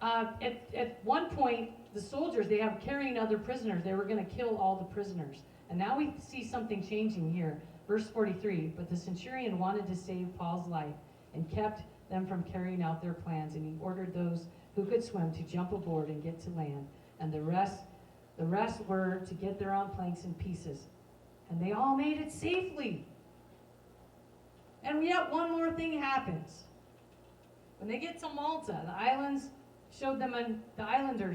at one point, the soldiers, they have carrying other prisoners. They were going to kill all the prisoners. And now we see something changing here. Verse 43, "But the centurion wanted to save Paul's life and kept them from carrying out their plans, and he ordered those who could swim to jump aboard and get to land, and the rest were to get their own planks in pieces. And they all made it safely." And yet one more thing happens. When they get to Malta, the islanders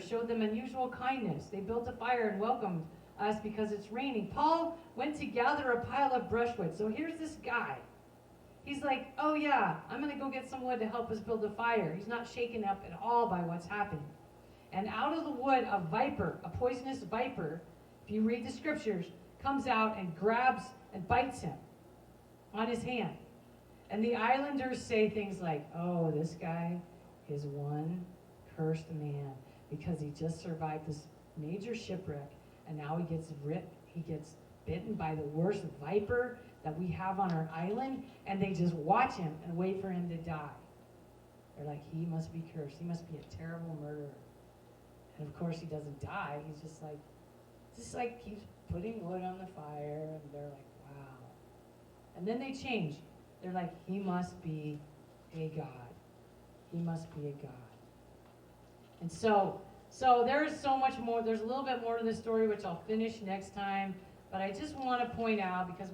showed them unusual kindness. They built a fire and welcomed us because it's raining. Paul went to gather a pile of brushwood. So here's this guy. He's like, "Oh yeah, I'm going to go get some wood to help us build a fire." He's not shaken up at all by what's happening. And out of the wood, a poisonous viper, if you read the scriptures, comes out and grabs and bites him on his hand. And the islanders say things like, "Oh, this guy is one cursed man, because he just survived this major shipwreck, and now he gets bitten by the worst viper that we have on our island," and they just watch him and wait for him to die. They're like, "He must be cursed. He must be a terrible murderer." And of course he doesn't die. He's just like keeps putting wood on the fire, and they're like, "Wow." And then they change. They're like, "He must be a god. He must be a god." And so there is so much more. There's a little bit more to the story, which I'll finish next time. But I just want to point out, because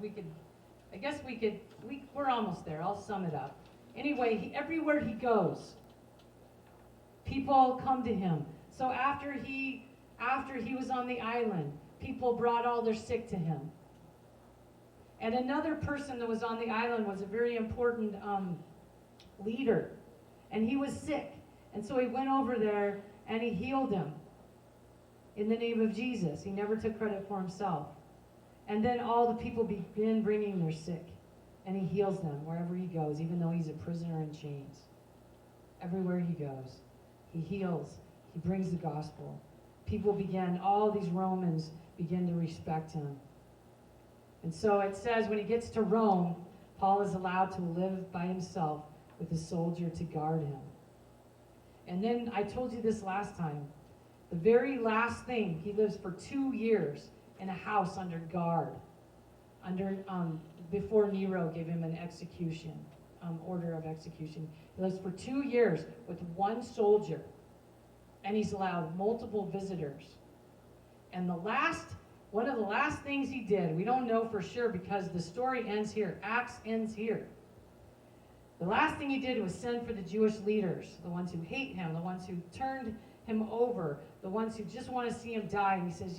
we're almost there. I'll sum it up. Anyway, everywhere he goes, people come to him. So after he was on the island, people brought all their sick to him. And another person that was on the island was a very important leader. And he was sick. And so he went over there and he healed him in the name of Jesus. He never took credit for himself. And then all the people begin bringing their sick. And he heals them wherever he goes, even though he's a prisoner in chains. Everywhere he goes, he heals. He brings the gospel. All these Romans begin to respect him. And so it says when he gets to Rome, Paul is allowed to live by himself with a soldier to guard him. And then I told you this last time. The very last thing, he lives for 2 years in a house under guard, before Nero gave him an execution order of execution. He lives for 2 years with one soldier, and he's allowed multiple visitors. And one of the last things he did, we don't know for sure because the story ends here. Acts ends here. The last thing he did was send for the Jewish leaders, the ones who hate him, the ones who turned him over, the ones who just want to see him die. And he says,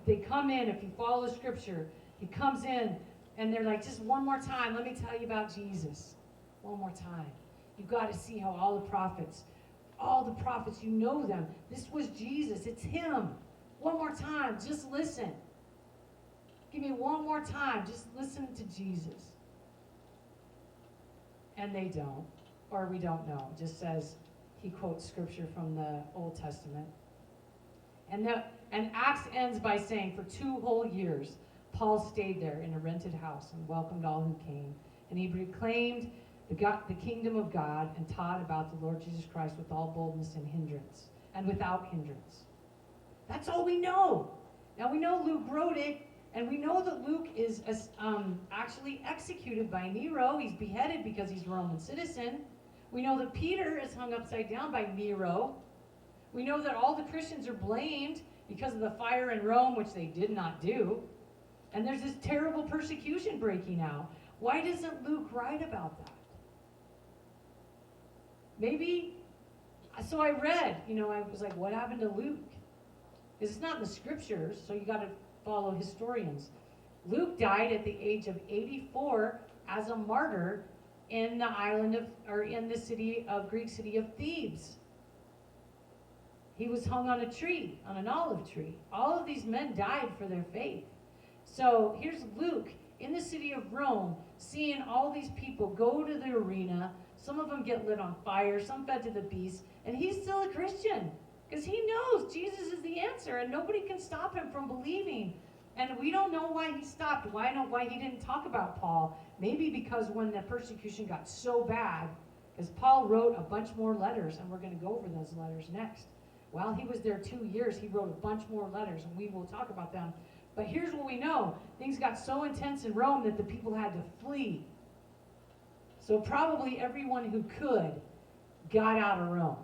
they come in, if you follow Scripture, he comes in, and they're like, just one more time, let me tell you about Jesus. One more time. You've got to see how all the prophets, you know them. This was Jesus. It's him. One more time. Just listen. Give me one more time. Just listen to Jesus. And they don't. Or we don't know. It just says he quotes Scripture from the Old Testament. And Acts ends by saying, for 2 whole years, Paul stayed there in a rented house and welcomed all who came. And he proclaimed the kingdom of God and taught about the Lord Jesus Christ with all boldness and without hindrance. That's all we know. Now we know Luke wrote it, and we know that Luke is actually executed by Nero. He's beheaded because he's a Roman citizen. We know that Peter is hung upside down by Nero. We know that all the Christians are blamed because of the fire in Rome, which they did not do. And there's this terrible persecution breaking out. Why doesn't Luke write about that? Maybe, so I read, I was like, what happened to Luke? Because it's not in the Scriptures, so you got to follow historians. Luke died at the age of 84 as a martyr in the Greek city of Thebes. He was hung on a tree, on an olive tree. All of these men died for their faith. So here's Luke in the city of Rome, seeing all these people go to the arena. Some of them get lit on fire, some fed to the beasts, and he's still a Christian because he knows Jesus is the answer, and nobody can stop him from believing. And we don't know why he stopped, why he didn't talk about Paul. Maybe because when the persecution got so bad, because Paul wrote a bunch more letters, and we're going to go over those letters next. While he was there 2 years, he wrote a bunch more letters, and we will talk about them. But here's what we know. Things got so intense in Rome that the people had to flee. So probably everyone who could got out of Rome.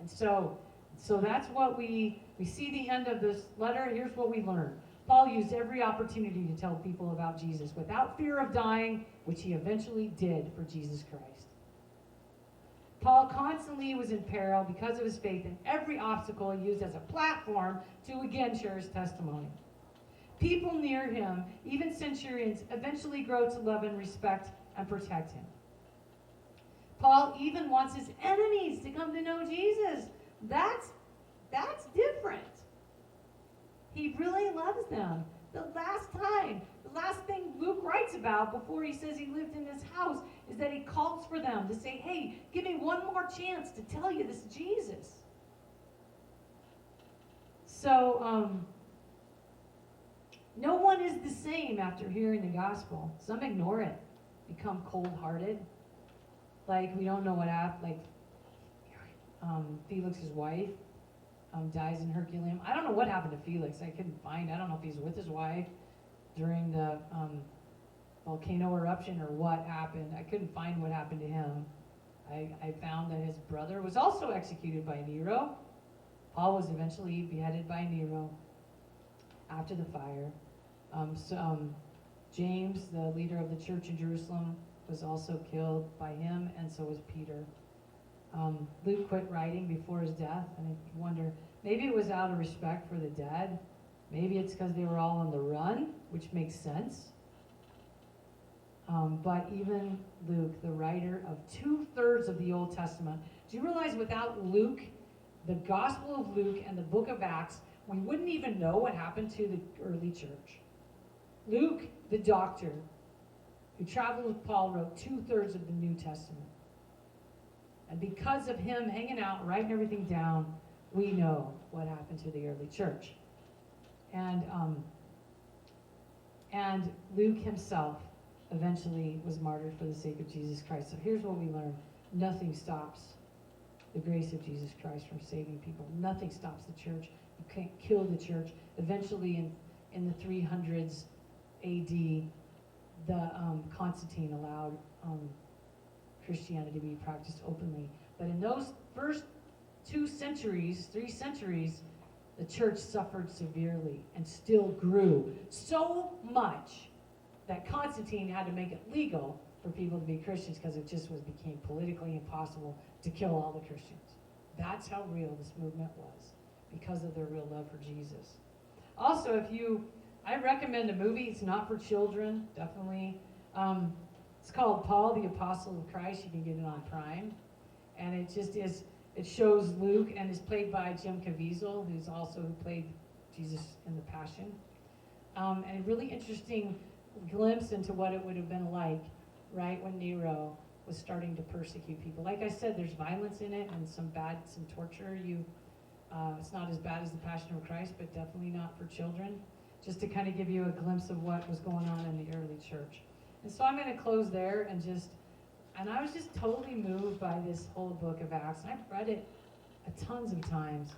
And so that's what we see the end of this letter. Here's what we learn. Paul used every opportunity to tell people about Jesus without fear of dying, which he eventually did for Jesus Christ. Paul constantly was in peril because of his faith, and every obstacle he used as a platform to again share his testimony. People near him, even centurions, eventually grow to love and respect and protect him. Paul even wants his enemies to come to know Jesus. That's different. He really loves them. The last thing Luke writes about before he says he lived in this house is that he calls for them to say, hey, give me one more chance to tell you this Jesus. So, no one is the same after hearing the gospel. Some ignore it, become cold-hearted. Like, we don't know what happened. Like, Felix's wife dies in Herculaneum. I don't know what happened to Felix. I don't know if he's with his wife during the volcano eruption or what happened. I couldn't find what happened to him. I found that his brother was also executed by Nero. Paul was eventually beheaded by Nero after the fire. James, the leader of the church in Jerusalem, was also killed by him, and so was Peter. Luke quit writing before his death, and I wonder, maybe it was out of respect for the dead. Maybe it's because they were all on the run, which makes sense. But even Luke, the writer of 2/3 of the Old Testament, do you realize without Luke, the Gospel of Luke and the book of Acts, we wouldn't even know what happened to the early church. Luke, the doctor, who traveled with Paul, wrote 2/3 of the New Testament. And because of him hanging out, writing everything down, we know what happened to the early church. And Luke himself eventually was martyred for the sake of Jesus Christ. So here's what we learn. Nothing stops the grace of Jesus Christ from saving people. Nothing stops the church. You can't kill the church. Eventually in the 300s AD, Constantine allowed Christianity to be practiced openly. But in those first 3 centuries, the church suffered severely and still grew so much that Constantine had to make it legal for people to be Christians because it just became politically impossible to kill all the Christians. That's how real this movement was, because of their real love for Jesus. Also, I recommend a movie. It's not for children, definitely. It's called Paul, the Apostle of Christ. You can get it on Prime. And it shows Luke and is played by Jim Caviezel, who played Jesus in the Passion. And a really interesting glimpse into what it would have been like right when Nero was starting to persecute people. Like I said, there's violence in it and some torture. It's not as bad as the Passion of Christ, but definitely not for children. Just to kind of give you a glimpse of what was going on in the early church. And so I'm going to close there and I was just totally moved by this whole book of Acts. And I've read it tons of times,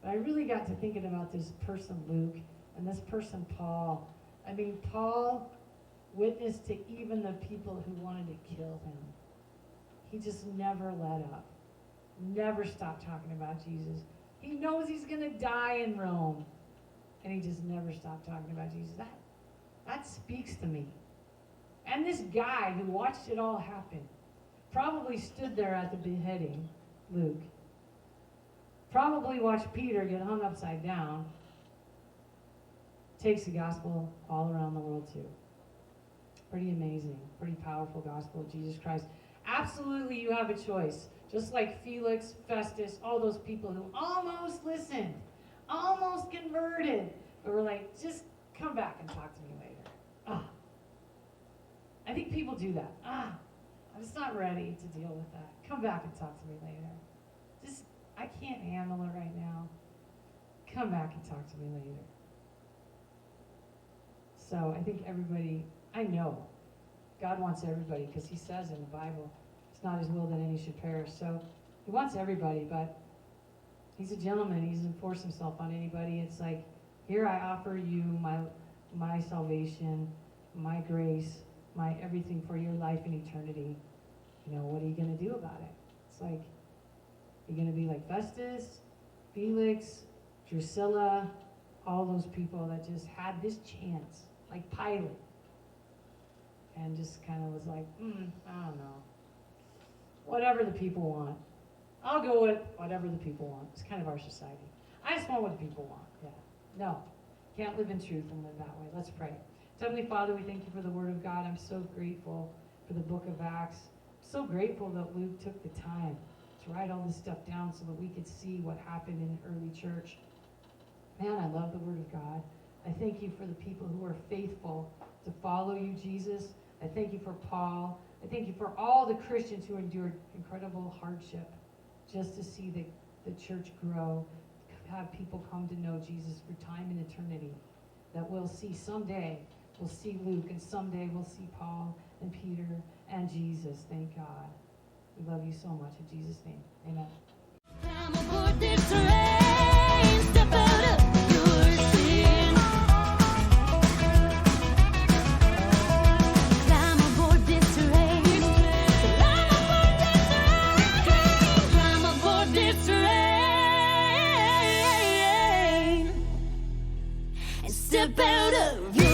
but I really got to thinking about this person Luke and this person Paul. I mean, Paul witnessed to even the people who wanted to kill him. He just never let up, never stopped talking about Jesus. He knows he's going to die in Rome, and he just never stopped talking about Jesus. That speaks to me. And this guy who watched it all happen probably stood there at the beheading, Luke. Probably watched Peter get hung upside down. Takes the gospel all around the world too. Pretty amazing, pretty powerful gospel of Jesus Christ. Absolutely, you have a choice. Just like Felix, Festus, all those people who almost listened, almost converted, but were like, just come back and talk to me later. I think people do that. I'm just not ready to deal with that. Come back and talk to me later. I can't handle it right now. Come back and talk to me later. So I think I know God wants everybody, because he says in the Bible, it's not his will that any should perish. So he wants everybody, but he's a gentleman. He doesn't force himself on anybody. It's like, here I offer you my salvation, my grace, my everything for your life and eternity. What are you going to do about it? It's like, you're going to be like Festus, Felix, Drusilla, all those people that just had this chance, like Pilate, and just kind of was like, I don't know. Whatever the people want. I'll go with whatever the people want. It's kind of our society. I just want what the people want. Yeah. No. Can't live in truth and live that way. Let's pray. Heavenly Father, we thank you for the Word of God. I'm so grateful for the book of Acts. I'm so grateful that Luke took the time to write all this stuff down so that we could see what happened in the early church. Man, I love the Word of God. I thank you for the people who are faithful to follow you, Jesus. I thank you for Paul. I thank you for all the Christians who endured incredible hardship just to see the church grow, have people come to know Jesus for time and eternity, that we'll see someday. We'll see Luke, and someday we'll see Paul and Peter and Jesus. Thank God. We love you so much. In Jesus' name, amen. Climb aboard this train, step out of your sin. Climb aboard this train. Climb aboard this train. And step out of your